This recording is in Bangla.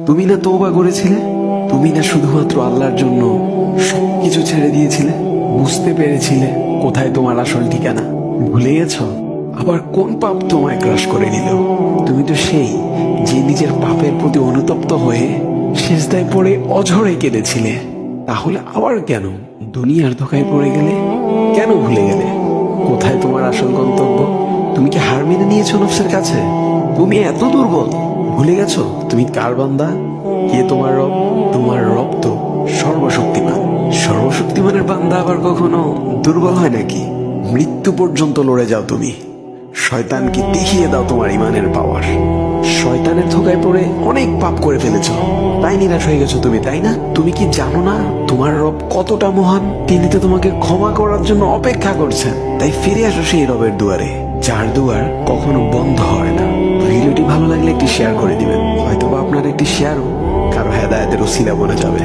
তুমি না তওবা করেছিলে? তুমি না শুধুমাত্র আল্লাহর জন্য সবকিছু ছেড়ে দিয়েছিলে? বুঝতে পেরেছিলে কোথায় তোমার আসল ঠিকানা? ভুলে গেছো? আবার কোন পাপ তোমায় গ্রাস করে নিল? তুমি তো সেই যে নিজের পাপের প্রতি অনুতপ্ত হয়ে সিজদায় পড়ে অঝরে কেঁদেছিলে। তাহলে আবার কেন দুনিয়ার ধোকায় পড়ে গেলে? কেন ভুলে গেলে কোথায় তোমার আসল গন্তব্য? তুমি কি হার মেনে নিয়েছো নফসের কাছে? তুমি এত দুর্বল? ভুলে গেছো তুমি কার বান্দা? কে তোমার রব? তোমার রব তো সর্বশক্তিমান। সর্বশক্তিমানের বান্দা আবার কখনো দুর্বল হয় নাকি? মৃত্যু পর্যন্ত লড়ে যাও তুমি। শয়তানকে দেখিয়ে দাও তোমার ইমানের পাওয়ার। শয়তানের ধোকায় পড়ে অনেক পাপ করে ফেলেছো, তাই নিরাশ হয়ে গেছো তুমি, তাই না? তুমি কি জানো না তোমার রব কতটা মহান? তিনি তো তোমাকে ক্ষমা করার জন্য অপেক্ষা করছেন। তাই ফিরে আসো সেই রবের দুয়ারে, যার দুয়ার কখনো বন্ধ হয় না। ভিডিওটি ভালো লাগলে একটি শেয়ার করে দিবেন, হয়তোবা আপনার একটি শেয়ারও কারো হেদায়েতের উসিলা বনে যাবে।